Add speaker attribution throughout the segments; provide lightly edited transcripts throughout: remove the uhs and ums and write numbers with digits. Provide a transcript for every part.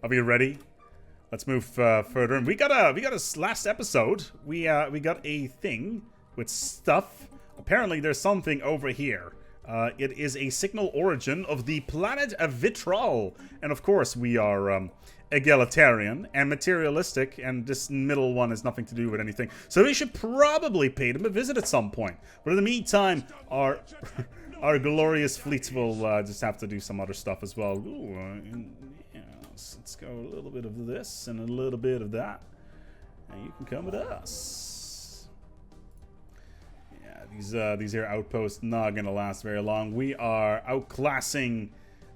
Speaker 1: Are we ready? Let's move further. And we got a last episode. We got a thing with stuff. Apparently, there's something over here. It is a signal origin of the planet Vitral. And of course, we are egalitarian and materialistic, and this middle one has nothing to do with anything. So we should probably pay them a visit at some point. But in the meantime, our glorious fleets will just have to do some other stuff as well. Ooh, let's go a little bit of this and a little bit of that. And you can come with us. Yeah, these here outposts not gonna last very long. We are outclassing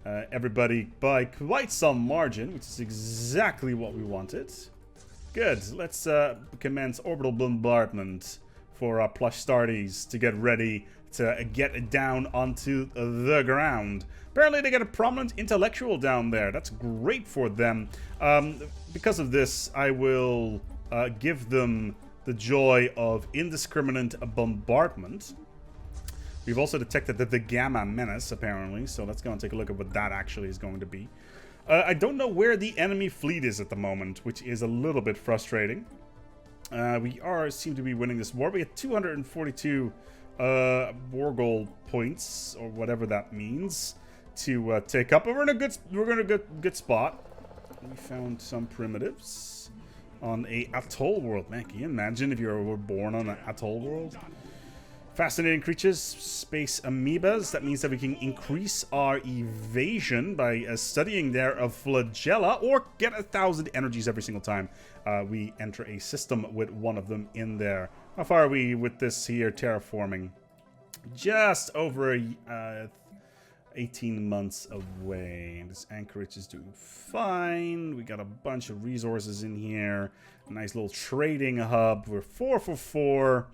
Speaker 1: everybody by quite some margin, which is exactly what we wanted. Good. Let's commence orbital bombardment for our plush starties to get ready to get down onto the ground. Apparently they get a prominent intellectual down there. That's great for them. Because of this, I will give them the joy of indiscriminate bombardment. We've also detected the Gamma Menace, apparently, so let's go and take a look at what that actually is going to be. I don't know where the enemy fleet is at the moment, which is a little bit frustrating. We seem to be winning this war. We have 242 war goal points, or whatever that means, to take up. But we're in a good spot. We found some primitives on a atoll world. Man, can you imagine if you were born on an atoll world? Fascinating creatures, space amoebas. That means that we can increase our evasion by studying their flagella, or get 1,000 energies every single time we enter a system with one of them in there. How far are we with this here terraforming? Just over 18 months away. This anchorage is doing fine. We got a bunch of resources in here. A nice little trading hub. We're 4 for 4.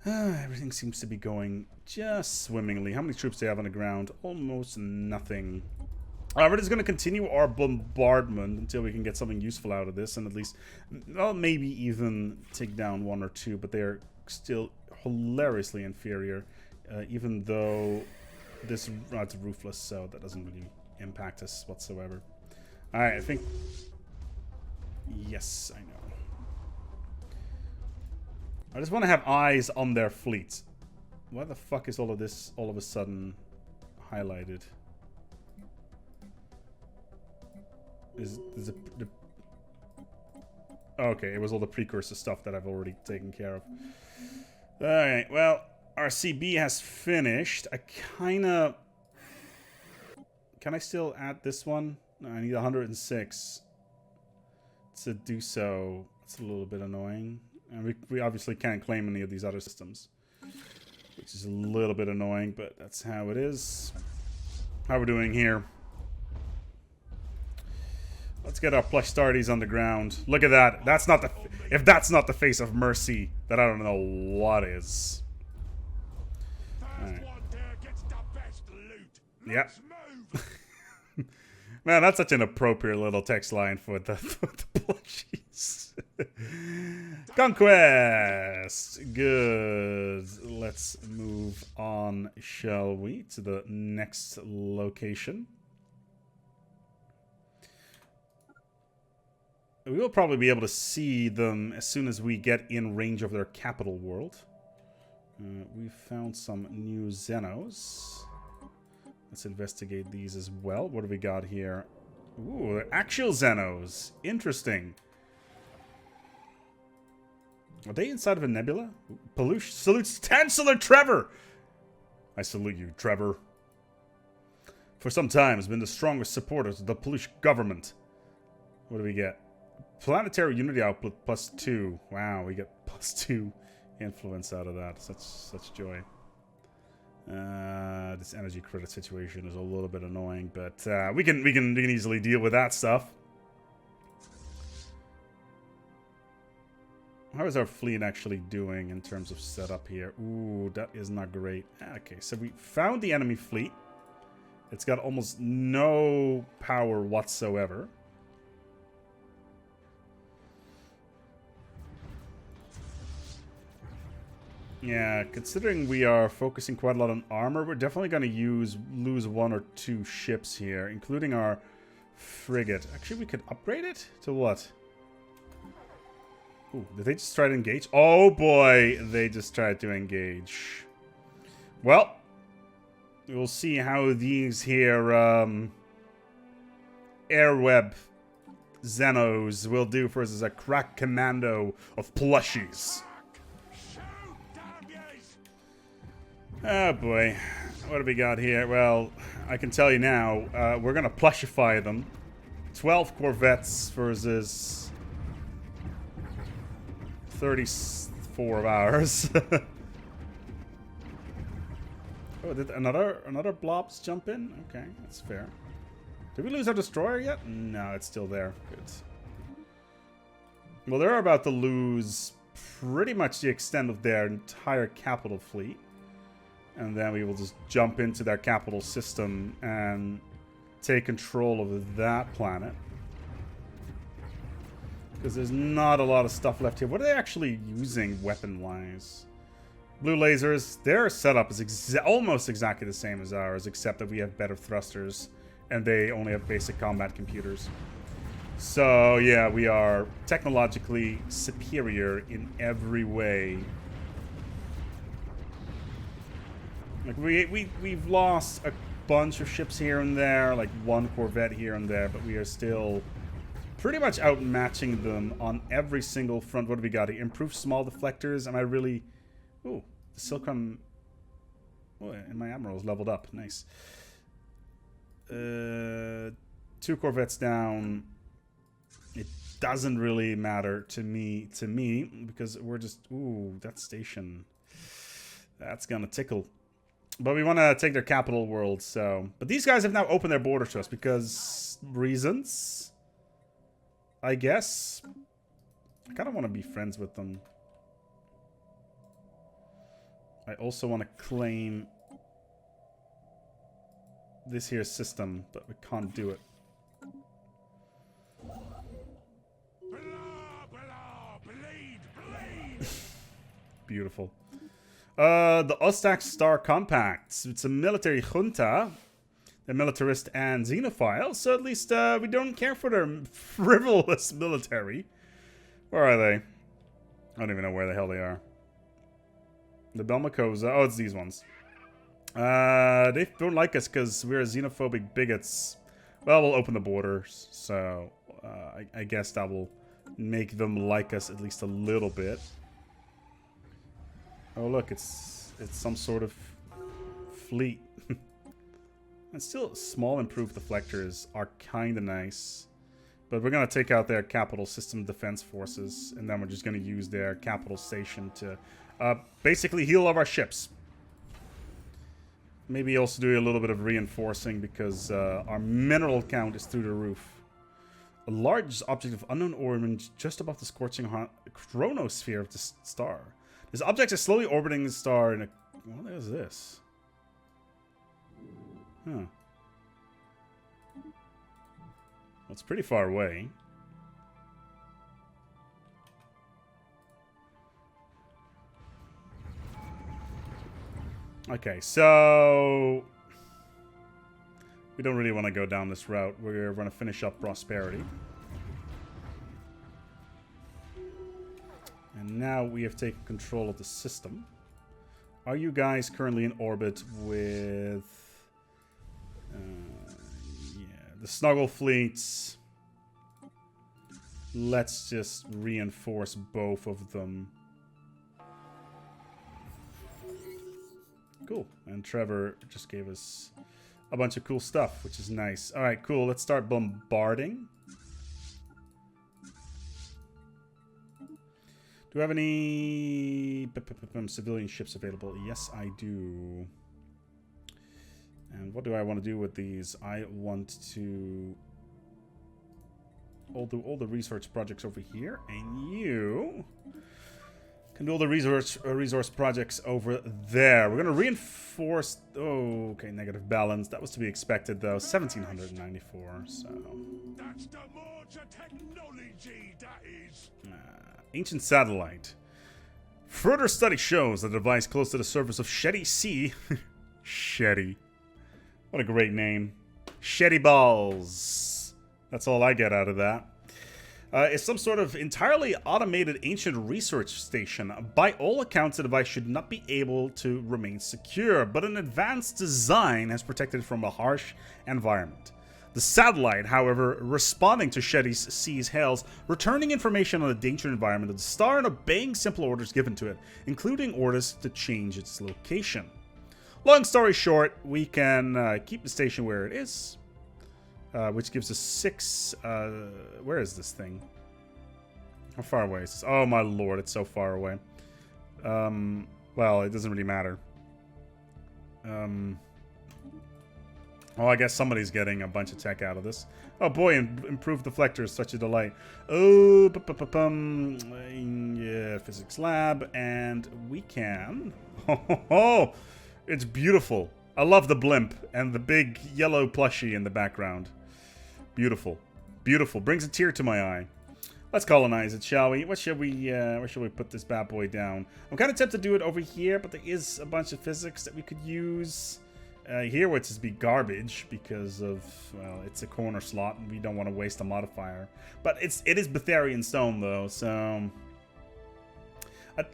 Speaker 1: Everything seems to be going just swimmingly. How many troops do they have on the ground? Almost nothing. We're just going to continue our bombardment until we can get something useful out of this, and at least, well, maybe even take down 1 or 2, but they're still hilariously inferior, even though this it's roofless, so that doesn't really impact us whatsoever. Alright, I think... Yes, I know. I just want to have eyes on their fleet. Why the fuck is all of this all of a sudden highlighted? Okay, it was all the precursor stuff that I've already taken care of. Alright, well, our CB has finished. Can I still add this one? No, I need 106 to do so. It's a little bit annoying. And we obviously can't claim any of these other systems, which is a little bit annoying, but that's how it is. How we're doing here. Let's get our plush starties on the ground. Look at that. That's not the... If that's not the face of mercy, then I don't know what is. Alright. Yep. Man, that's such an appropriate little text line for the plushies. Conquest! Good. Let's move on, shall we, to the next location. We will probably be able to see them as soon as we get in range of their capital world. We found some new Xenos. Let's investigate these as well. What do we got here? Ooh, they're actual Xenos. Interesting. Are they inside of a nebula? Paluush salutes Chancellor Trevor! I salute you, Trevor. For some time has been the strongest supporters of the Paluush government. What do we get? Planetary unity output +2. Wow, we get +2 influence out of that. Such joy. This energy credit situation is a little bit annoying, but we can easily deal with that stuff. How is our fleet actually doing in terms of setup here? Ooh, that is not great. Okay, so we found the enemy fleet. It's got almost no power whatsoever. Yeah, considering we are focusing quite a lot on armor, we're definitely going to lose 1 or 2 ships here, including our frigate. Actually, we could upgrade it to what? Ooh, did they just try to engage? Oh boy, they just tried to engage. Well, we'll see how these here airweb Xenos will do versus a crack commando of plushies. Oh boy, what have we got here? Well, I can tell you now, we're gonna plushify them. 12 corvettes versus 34 of ours. Oh, did another blobs jump in? Okay, that's fair. Did we lose our destroyer yet? No, it's still there. Good. Well, they're about to lose pretty much the extent of their entire capital fleet. And then we will just jump into their capital system and take control of that planet. Because there's not a lot of stuff left here. What are they actually using weapon-wise? Blue lasers, their setup is almost exactly the same as ours, except that we have better thrusters, and they only have basic combat computers. So, yeah, we are technologically superior in every way. Like, we've lost a bunch of ships here and there, like one corvette here and there, but we are still pretty much outmatching them on every single front. What do we got here? Improved small deflectors. Am I really... Ooh, the Silcon... Oh, and my Admiral's leveled up. Nice. 2 corvettes down. It doesn't really matter to me, because we're just... Ooh, that station. That's gonna tickle. But we want to take their capital world, so... But these guys have now opened their border to us because... Reasons? I guess. I kind of want to be friends with them. I also want to claim... this here system, but we can't do it. Beautiful. The Ostak Star Compacts. It's a military junta. They're militarist and xenophile, so at least we don't care for their frivolous military. Where are they? I don't even know where the hell they are. The Belmacosa. Oh, it's these ones. They don't like us because we're xenophobic bigots. Well, we'll open the borders, so I guess that will make them like us at least a little bit. Oh look, it's some sort of fleet. And still, small improved deflectors are kind of nice. But we're going to take out their capital system defense forces, and then we're just going to use their capital station to basically heal all of our ships. Maybe also do a little bit of reinforcing because our mineral count is through the roof. A large object of unknown origin just above the scorching chronosphere of the star. This object is slowly orbiting the star in a... What is this? Huh. Well, it's pretty far away. Okay, so... we don't really want to go down this route. We're going to finish up Prosperity. And now we have taken control of the system. Are you guys currently in orbit with... yeah, the Snuggle fleets? Let's just reinforce both of them. Cool. And Trevor just gave us a bunch of cool stuff, which is nice. Alright, cool. Let's start bombarding. Do I have any civilian ships available? Yes, I do. And what do I want to do with these? I want to... I'll do all the research projects over here. And you... can do all the resource projects over there. We're going to reinforce... Oh, okay, negative balance. That was to be expected, though. 1794, so... That's the more technology, that is. Ancient satellite. Further study shows that a device close to the surface of Shetty Sea... Shetty. What a great name. Shetty Balls. That's all I get out of that. It's some sort of entirely automated ancient research station. By all accounts, the device should not be able to remain secure, but an advanced design has protected it from a harsh environment. The satellite, however, responding to Shetty's C's hails, returning information on the dangerous environment of the star and obeying simple orders given to it, including orders to change its location. Long story short, we can keep the station where it is. Which gives us 6... where is this thing? How far away is this? Oh my lord, it's so far away. Well, it doesn't really matter. Well, I guess somebody's getting a bunch of tech out of this. Oh boy, improved deflectors, such a delight. Oh, yeah, physics lab, and we can... Oh, it's beautiful. I love the blimp and the big yellow plushie in the background. Beautiful. Beautiful. Brings a tear to my eye. Let's colonize it, shall we? Where should we put this bad boy down? I'm kind of tempted to do it over here, but there is a bunch of physics that we could use. Here would just be garbage because of, well, it's a corner slot and we don't want to waste a modifier. But it is Betharian stone though, so...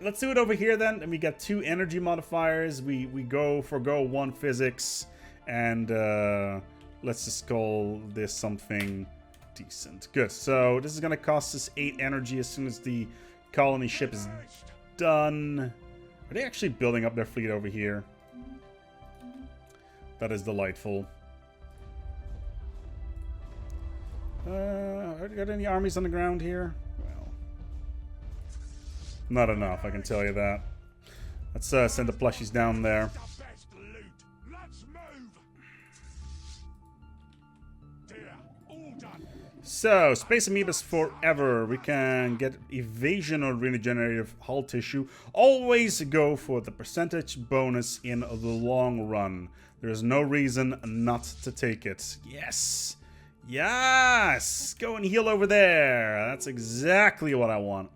Speaker 1: let's do it over here then, and we get 2 energy modifiers. We forgo 1 physics, and let's just call this something decent. Good. So this is going to cost us 8 energy as soon as the colony ship is done. Are they actually building up their fleet over here? That is delightful. Are there any armies on the ground here? Not enough, I can tell you that. Let's send the plushies down there. So, space amoebas forever. We can get evasion or regenerative hull tissue. Always go for the percentage bonus in the long run. There is no reason not to take it. Yes! Yes! Go and heal over there. That's exactly what I want.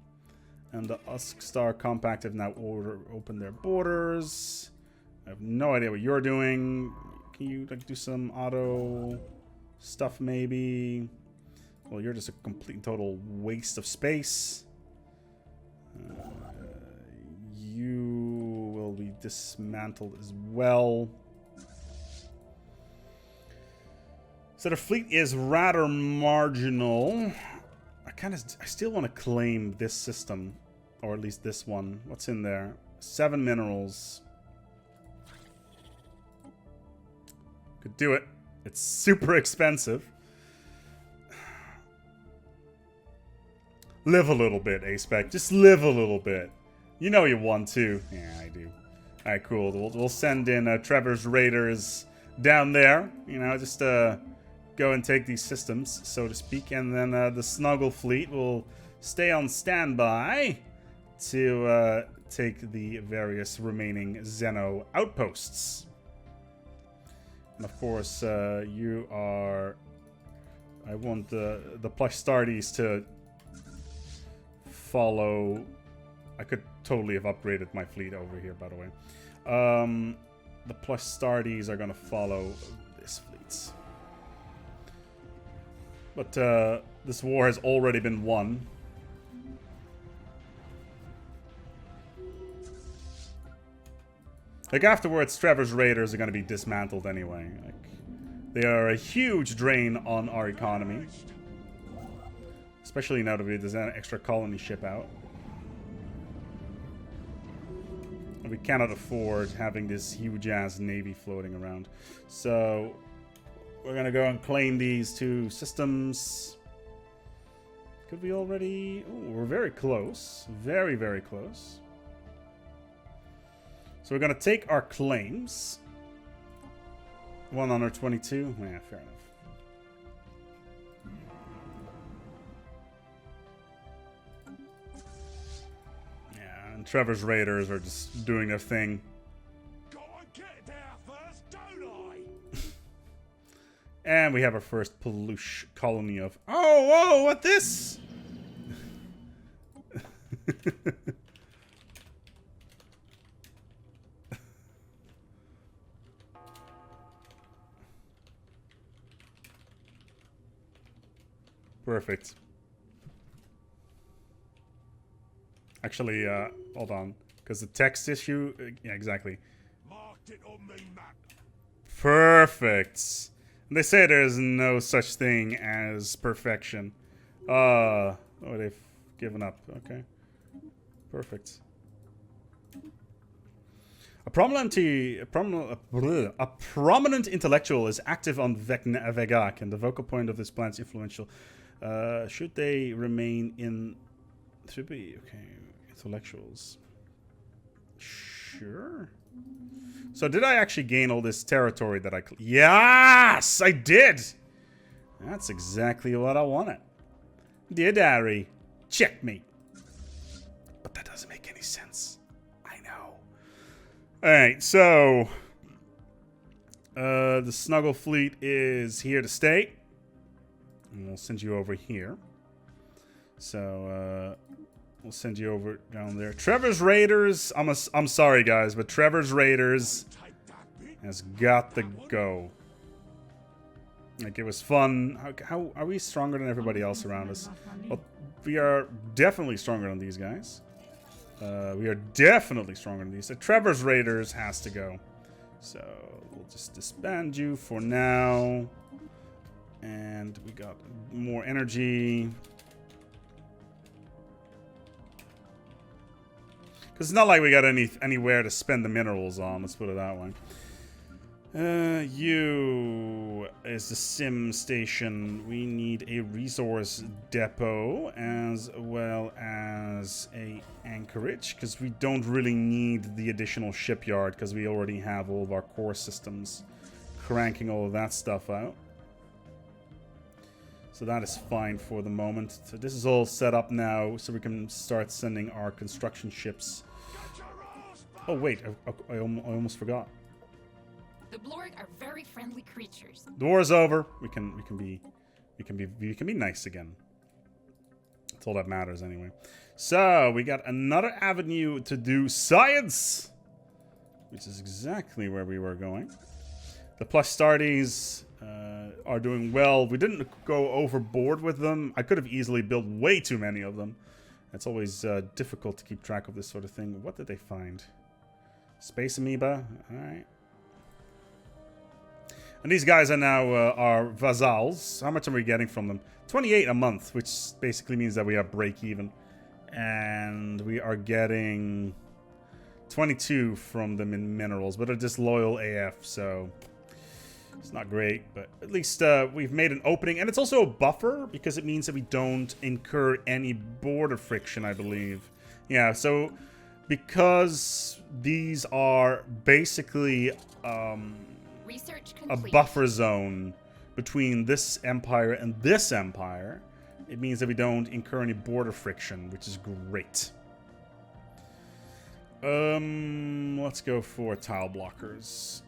Speaker 1: And the Star Compact have now opened their borders. I have no idea what you're doing. Can you like do some auto stuff maybe? Well, you're just a complete and total waste of space. You will be dismantled as well. So the fleet is rather marginal. I still want to claim this system, or at least this one. What's in there? 7 minerals. Could do it. It's super expensive. Live a little bit, ASpec. Just live a little bit. You know you want to. Yeah, I do. Alright, cool. We'll send in Trevor's Raiders down there. You know, just go and take these systems, so to speak, and then the Snuggle fleet will stay on standby to take the various remaining Xeno outposts. And of course, you are... I want the plush Stardies to follow... I could totally have upgraded my fleet over here, by the way. The plush Stardies are going to follow this fleet. But this war has already been won. Like, afterwards, Trevor's Raiders are going to be dismantled anyway. Like, they are a huge drain on our economy. Especially now that we there's an extra colony ship out. And we cannot afford having this huge-ass navy floating around. So... we're gonna go and claim these 2 systems. Could we already... oh, we're very close. Very, very close. So we're gonna take our claims. 122. Yeah, fair enough. Yeah, and Trevor's Raiders are just doing their thing. And we have our first Paluush colony of... oh, whoa, what this? Perfect. Actually, hold on. Because the text issue... yeah, exactly.
Speaker 2: Marked it on the map.
Speaker 1: Perfect. And they say there's no such thing as perfection. Oh, they've given up. Okay. Perfect. A prominent intellectual is active on Vegak, and the focal point of this planet's influential. Should they remain in... Should be... Okay. Intellectuals. Sure. So did I actually gain all this territory that I... Yes! I did! That's exactly what I wanted. Dear Diary, checkmate. But that doesn't make any sense. I know. Alright, so... the Snuggle Fleet is here to stay. And we'll send you over here. So, we'll send you over down there. Trevor's Raiders. I'm sorry, guys, but Trevor's Raiders has got to go. Like, it was fun. How are we stronger than everybody else around us? Well, we are definitely stronger than these guys. We are definitely stronger than these. The Trevor's Raiders has to go. So we'll just disband you for now. And we got more energy. Because it's not like we got anywhere to spend the minerals on. Let's put it that way. You is the sim station. We need a resource depot as well as a anchorage, because we don't really need the additional shipyard because we already have all of our core systems cranking all of that stuff out. So that is fine for the moment. So this is all set up now so we can start sending our construction ships. Oh wait, I almost forgot.
Speaker 3: The Blorg are very friendly creatures.
Speaker 1: The war's over. We can be nice again. That's all that matters anyway. So we got another avenue to do science, which is exactly where we were going. The Plush Starties are doing well. We didn't go overboard with them. I could have easily built way too many of them. It's always difficult to keep track of this sort of thing. What did they find? Space amoeba. All right. And these guys are now our Vassals. How much are we getting from them? 28 a month, which basically means that we are break even. And we are getting 22 from them in minerals, but they're just loyal AF, so it's not great. But at least we've made an opening. And it's also a buffer, because it means that we don't incur any border friction, I believe. Yeah, so because these are basically...
Speaker 3: Research
Speaker 1: a
Speaker 3: complete.
Speaker 1: buffer zone between this empire and this empire, it means that we don't incur any border friction, which is great. Let's go for tile blockers.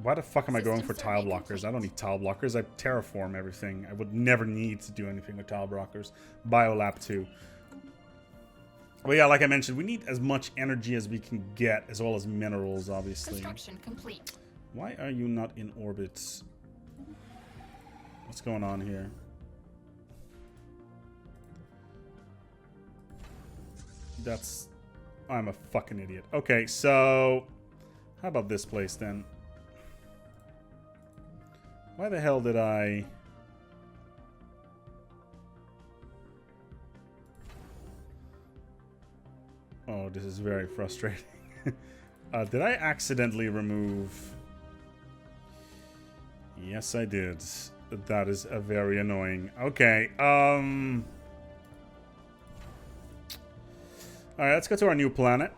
Speaker 1: Why the fuck am I going for tile blockers? I don't need tile blockers. I terraform everything. I would never need to do anything with tile blockers. Biolab 2. Well, yeah, like I mentioned, we need as much energy as we can get, as well as minerals, obviously.
Speaker 3: Construction complete.
Speaker 1: Why are you not in orbit? What's going on here? That's... I'm a fucking idiot. Okay, so... How about this place, then? Why the hell did I... Oh, this is very frustrating. Did I accidentally remove... Yes, I did. That is very annoying. Okay, Alright, let's go to our new planet.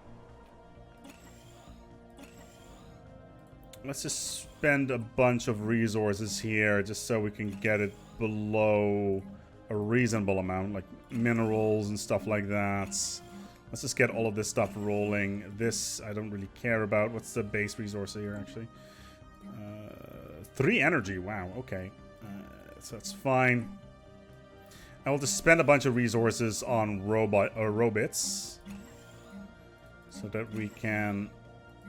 Speaker 1: Let's just spend a bunch of resources here just so we can get it below a reasonable amount, like minerals and stuff like that. Let's just get all of this stuff rolling. This I don't really care about. What's the base resource here, actually? 3 energy. Wow, okay. So that's fine. I will just spend a bunch of resources on robots. So that we can...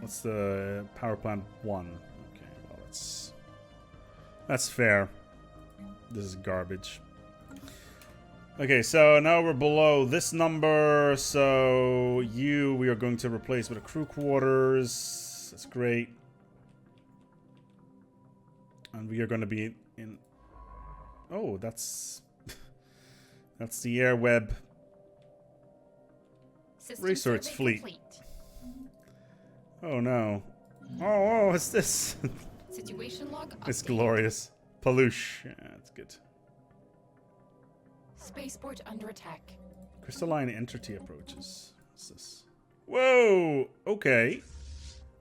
Speaker 1: What's the power plant 1? Okay, well, that's fair. This is garbage. Okay, so now we're below this number. So we are going to replace with a crew quarters. That's great. And we are going to be in... Oh, that's... That's the Airweb
Speaker 3: System
Speaker 1: research
Speaker 3: survey
Speaker 1: fleet.
Speaker 3: complete.
Speaker 1: Oh no. Oh, what's this?
Speaker 3: Situation log
Speaker 1: It's
Speaker 3: updated.
Speaker 1: glorious. Paluush. Yeah, that's good.
Speaker 3: Spaceport under attack.
Speaker 1: Crystalline entity approaches. What's this? Whoa! Okay.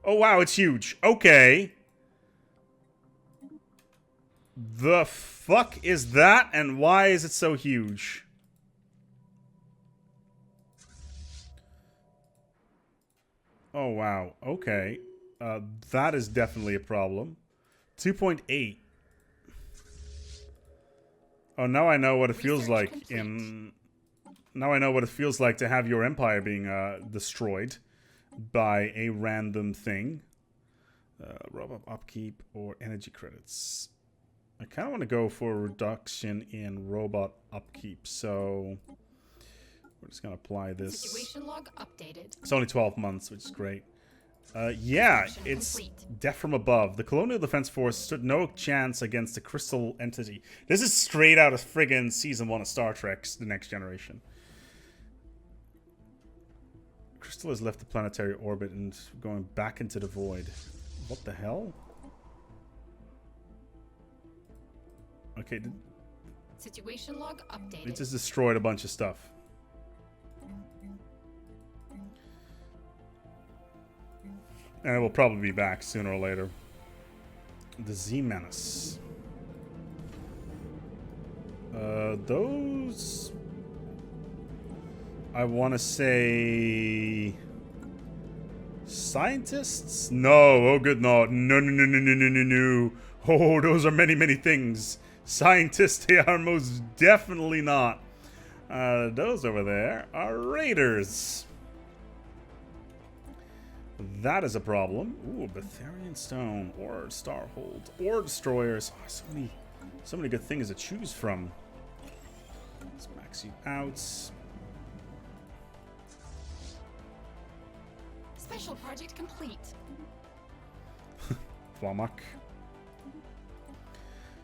Speaker 1: Oh wow, it's huge. Okay. The fuck is that, and why is it so huge? Oh wow. Okay. That is definitely a problem. 2.8. Oh, now I know what it feels
Speaker 3: Research
Speaker 1: like
Speaker 3: complete.
Speaker 1: Now I know what it feels like to have your empire being destroyed by a random thing. Robot upkeep or energy credits. I kind of want to go for a reduction in robot upkeep, so we're just going to apply this.
Speaker 3: Situation log updated.
Speaker 1: It's only 12 months, which is great. Yeah,
Speaker 3: Construction
Speaker 1: it's
Speaker 3: complete.
Speaker 1: death from above. The Colonial Defense Force stood no chance against the crystal entity. This is straight out of friggin' Season 1 of Star Trek's The Next Generation. Crystal has left the planetary orbit and going back into the void. What the hell? Okay,
Speaker 3: Situation log updated.
Speaker 1: it just destroyed a bunch of stuff. And it will probably be back sooner or later. The Z-Menace. Those... I want to say... Scientists? No. Oh, good. No. No, no, no, no, no, no, no, no. Oh, those are many, many things. Scientists, they are most definitely not. Those over there are raiders. That is a problem. Ooh, Betharian Stone, or Starhold, or Destroyers. Oh, so many good things to choose from. Let's max you out.
Speaker 3: Special project complete.
Speaker 1: Flamak.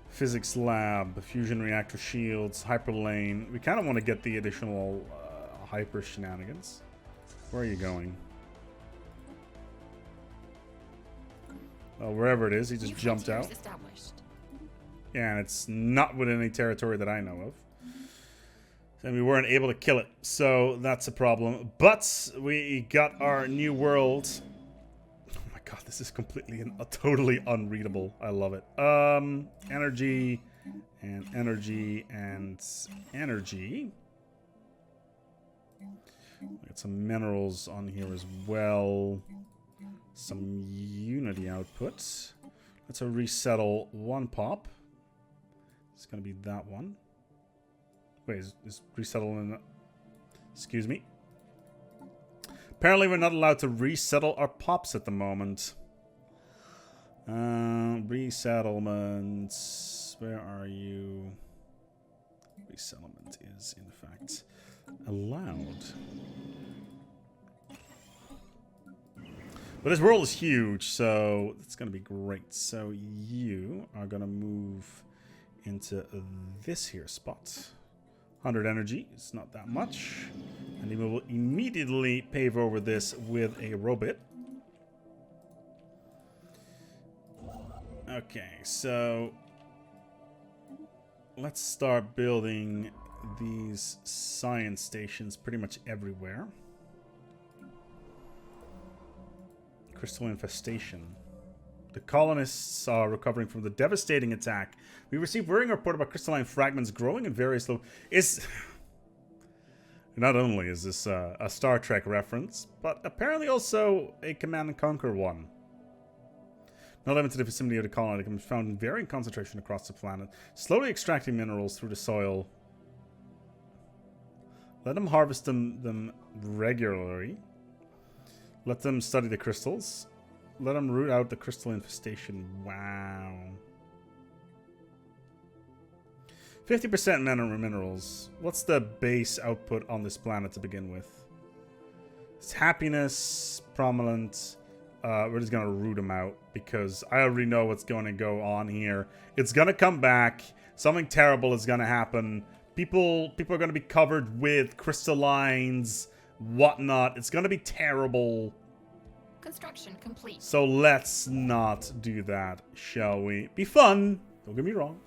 Speaker 1: Physics lab, fusion reactor shields, hyperlane. We kind of want to get the additional hyper shenanigans. Where are you going? Wherever it is, he just
Speaker 3: New
Speaker 1: jumped
Speaker 3: frontiers
Speaker 1: out.
Speaker 3: established.
Speaker 1: Yeah, and it's not within any territory that I know of. And we weren't able to kill it, so that's a problem. But we got our new world. Oh my god, this is completely totally unreadable. I love it. Energy and energy and energy. We got some minerals on here as well. Some unity output. Let's resettle one pop. It's gonna be that one. Wait, is resettling? Excuse me. Apparently, we're not allowed to resettle our pops at the moment. Resettlements. Where are you? Resettlement is, in fact, allowed. But this world is huge, so it's going to be great. So you are going to move into this here spot. 100 energy. It's not that much. And then we will immediately pave over this with a robot. Okay, so let's start building these science stations pretty much everywhere. Crystal infestation. The colonists are recovering from the devastating attack. We received worrying report about crystalline fragments growing in various Not only is this a Star Trek reference, but apparently also a Command and Conquer one. Not limited to the vicinity of the colony, it can be found in varying concentration across the planet, slowly extracting minerals through the soil. Let them harvest them regularly. Let them study the crystals. Let them root out the crystal infestation. Wow. 50% minerals. What's the base output on this planet to begin with? It's happiness, prominent. We're just gonna root them out because I already know what's going to go on here. It's gonna come back. Something terrible is gonna happen. People are gonna be covered with crystallines, whatnot. It's gonna be terrible.
Speaker 3: Construction complete.
Speaker 1: So let's not do that, shall we? Be fun. Don't get me wrong.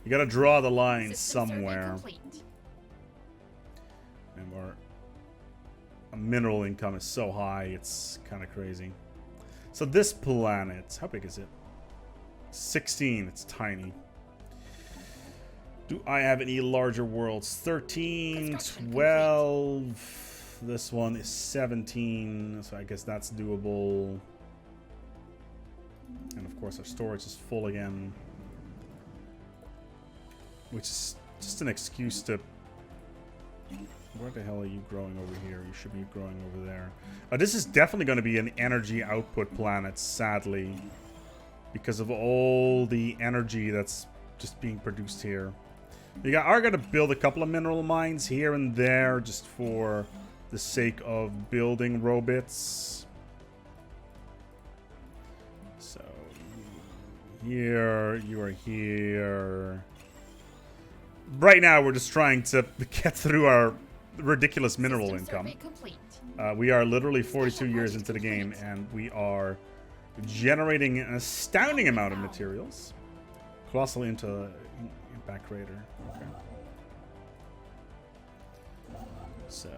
Speaker 1: You gotta draw the line
Speaker 3: System survey
Speaker 1: somewhere.
Speaker 3: complete.
Speaker 1: And our mineral income is so high, it's kind of crazy. So this planet, how big is it? 16, it's tiny. Do I have any larger worlds? 13, 12. This one is 17, so I guess that's doable. And of course our storage is full again. Which is just an excuse to... Where the hell are you growing over here? You should be growing over there. This is definitely going to be an energy output planet, sadly. Because of all the energy that's just being produced here. You are going to build a couple of mineral mines here and there just for the sake of building robots. So, here, you are here. Right now, we're just trying to get through our ridiculous mineral income. We are literally 42 years into the game, and we are generating an astounding amount of materials. Colossal impact crater. Okay. So,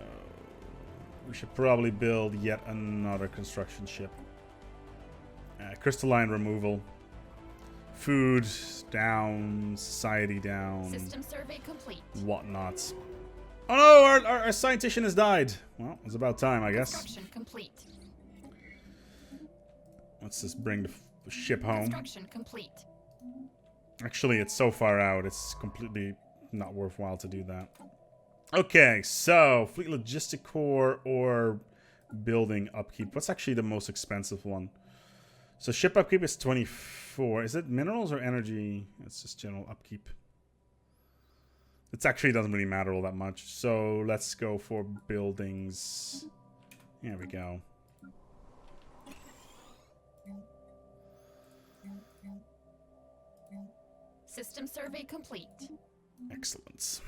Speaker 1: we should probably build yet another construction ship. Crystalline removal. Food down, society down.
Speaker 3: System survey complete.
Speaker 1: Whatnot. Oh no, our scientician has died. Well, it's about time, I guess.
Speaker 3: Construction complete.
Speaker 1: Let's just bring the ship home.
Speaker 3: Construction complete.
Speaker 1: Actually, it's so far out, it's completely not worthwhile to do that. Okay, so fleet logistic core or building upkeep. What's actually the most expensive one? So ship upkeep is 24. Is it minerals or energy? It's just general upkeep. It actually doesn't really matter all that much. So let's go for buildings. There we go.
Speaker 3: System survey complete.
Speaker 1: Excellent.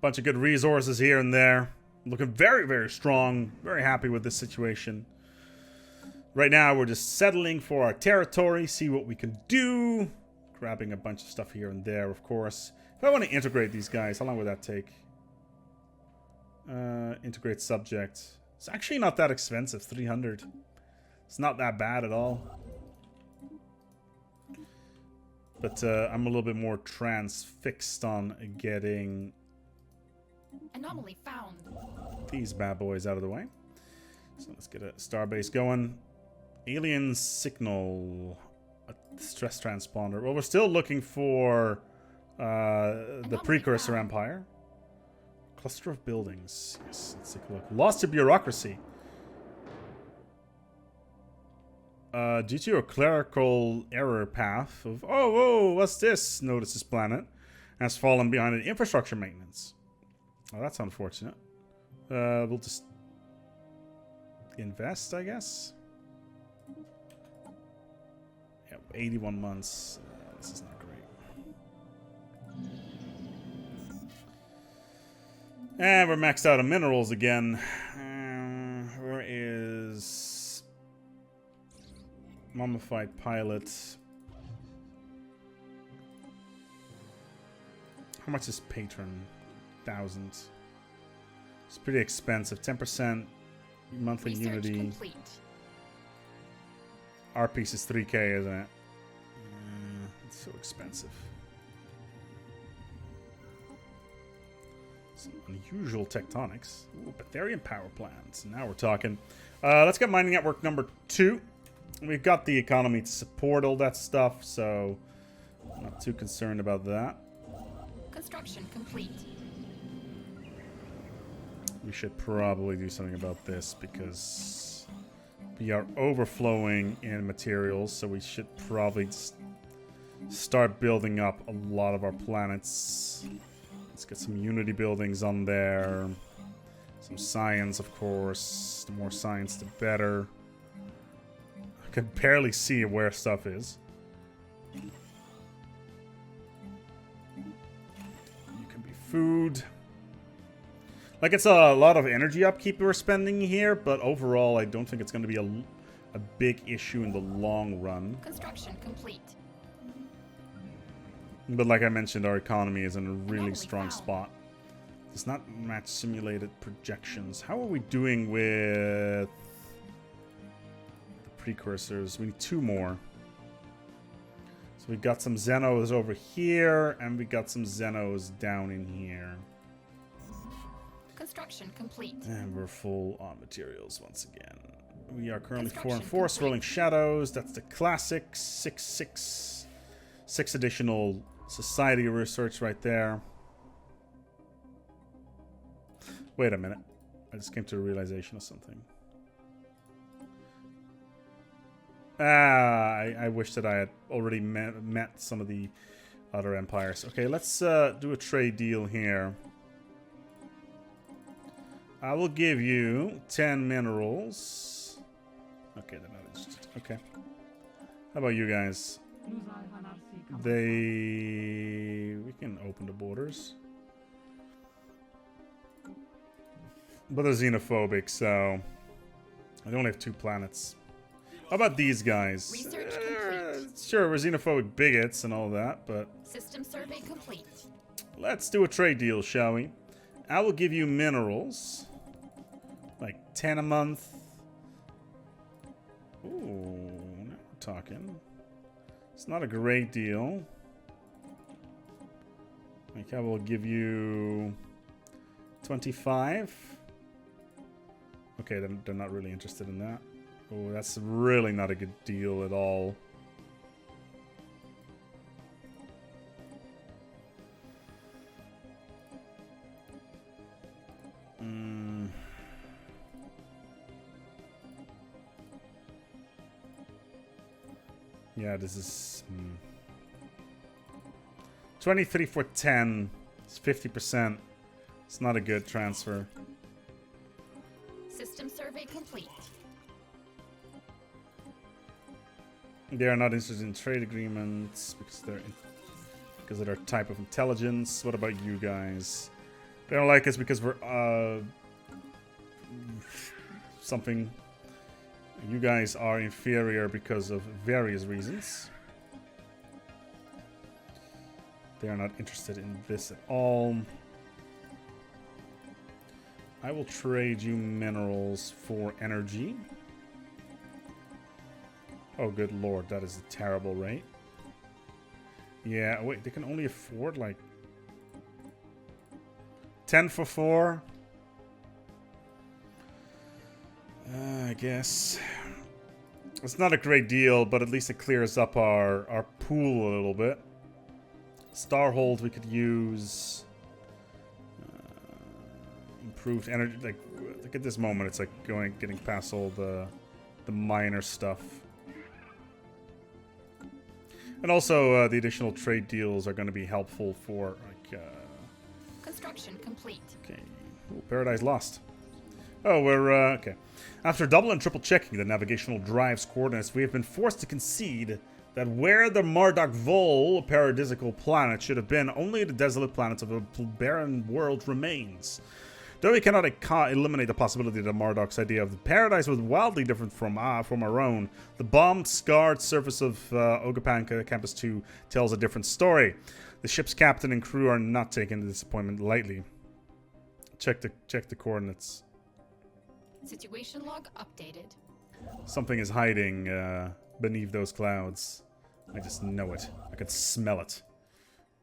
Speaker 1: Bunch of good resources here and there. Looking very, very strong. Very happy with this situation. Right now, we're just settling for our territory. See what we can do. Grabbing a bunch of stuff here and there, of course. If I want to integrate these guys, how long would that take? Integrate subject. It's actually not that expensive. 300. It's not that bad at all. But I'm a little bit more transfixed on getting...
Speaker 3: Anomaly found.
Speaker 1: These bad boys out of the way. So let's get a starbase going. Alien signal. A stress transponder. Well, we're still looking for the precursor empire. Cluster of buildings. Yes, let's take a look. Lost to bureaucracy. Due to a clerical error path of... Oh, whoa, what's this? Notice this planet has fallen behind in infrastructure maintenance. Oh, that's unfortunate. We'll just invest, I guess. Yeah, 81 months. This is not great. And we're maxed out on minerals again. Where is mummified pilot? How much is patron? 1,000. It's pretty expensive. 10% monthly
Speaker 3: Research
Speaker 1: unity.
Speaker 3: complete.
Speaker 1: Our piece is 3K, isn't it? It's so expensive. Some unusual tectonics. Ooh, Betharian power plants. Now we're talking. Let's get mining network number 2. We've got the economy to support all that stuff, so I'm not too concerned about that.
Speaker 3: Construction complete.
Speaker 1: We should probably do something about this because We are overflowing in materials, so we should probably start building up a lot of our planets. Let's get some Unity buildings on there. Some science, of course. The more science, the better. I can barely see where stuff is. You can be food. Like, it's a lot of energy upkeep we're spending here, but overall, I don't think it's going to be a big issue in the long run.
Speaker 3: Construction complete.
Speaker 1: But like I mentioned, our economy is in a really strong spot. Does not match simulated projections. How are we doing with the precursors? We need 2 more. So we got some Xenos over here, and we got some Xenos down in here.
Speaker 3: Construction complete.
Speaker 1: And we're full on materials once again. We are currently 4 and 4, Swirling Shadows. That's the classic 6 additional society research right there. Wait a minute. I just came to a realization of something. I wish that I had already met some of the other empires. Okay, let's do a trade deal here. I will give you 10 minerals. Okay, they're not interested. Okay. How about you guys? We can open the borders. But they're xenophobic, so I only have 2 planets. How about these guys?
Speaker 3: Research complete.
Speaker 1: Sure, we're xenophobic bigots and all that, but
Speaker 3: System survey complete.
Speaker 1: let's do a trade deal, shall we? I will give you minerals. Like 10 a month. Ooh, now we're talking. It's not a great deal. Like I will give you 25. Okay, they're not really interested in that. Oh, that's really not a good deal at all. Yeah, this is 23 for 10. It's 50%. It's not a good transfer.
Speaker 3: System survey complete.
Speaker 1: They are not interested in trade agreements because of their type of intelligence. What about you guys? They don't like us because we're something. You guys are inferior because of various reasons. They are not interested in this at all. I will trade you minerals for energy. Oh, good lord, that is a terrible rate. Yeah, wait, they can only afford like 10 for 4. I guess. It's not a great deal, but at least it clears up our pool a little bit. Starhold we could use. Improved energy. Like at this moment, it's like getting past all the minor stuff. And also, the additional trade deals are going to be helpful for like.
Speaker 3: Construction complete.
Speaker 1: Okay. Ooh, Paradise Lost. Oh, we're, okay. After double and triple checking the navigational drive's coordinates, we have been forced to concede that where the Marduk Vol paradisical planet should have been, only the desolate planets of a barren world remains. Though we cannot eliminate the possibility that Marduk's idea of the paradise was wildly different from our own, the bombed-scarred surface of Ogapan Campus 2 tells a different story. The ship's captain and crew are not taking the disappointment lightly. Check the coordinates.
Speaker 3: Situation log updated.
Speaker 1: Something is hiding beneath those clouds. I just know it. I can smell it.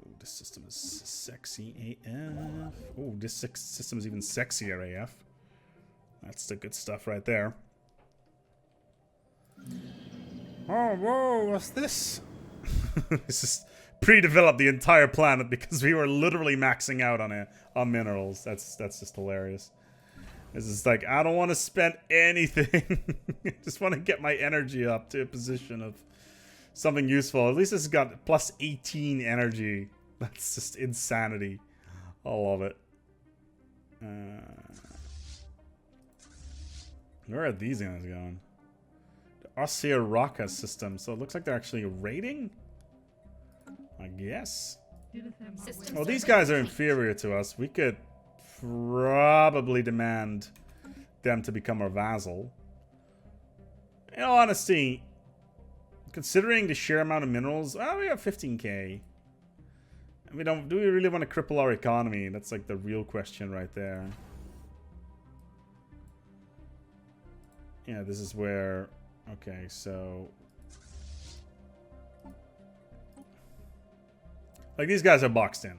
Speaker 1: Ooh, this system is sexy AF. Ooh, this system is even sexier AF. That's the good stuff right there. Oh, whoa, what's this? This is pre-developed the entire planet because we were literally maxing out on minerals. That's just hilarious. It's just like, I don't want to spend anything. I just want to get my energy up to a position of something useful. At least it's got plus 18 energy. That's just insanity. I love it. Where are these guys going? The Osiraka system. So it looks like they're actually raiding? I guess. Well, these guys are inferior to us. We could probably demand them to become our vassal. In all honesty, considering the sheer amount of minerals, well, we have 15k. We don't. Do we really want to cripple our economy? That's like the real question right there. Yeah, this is where. Okay, so. Like, these guys are boxed in.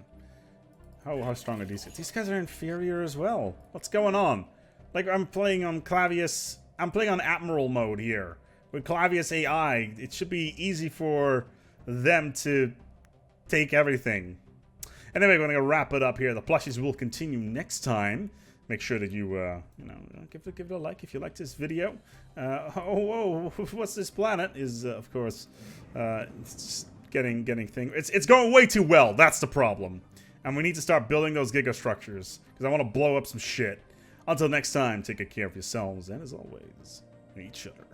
Speaker 1: How strong are these guys? These guys are inferior as well. What's going on? Like, I'm playing on Clavius. I'm playing on Admiral mode here. With Clavius AI, it should be easy for them to take everything. Anyway, we're going to wrap it up here. The plushies will continue next time. Make sure that you, you know, give it a like if you liked this video. What's this planet? Is, of course, it's just getting thing. It's going way too well. That's the problem. And we need to start building those gigastructures because I want to blow up some shit. Until next time, take good care of yourselves and, as always, each other.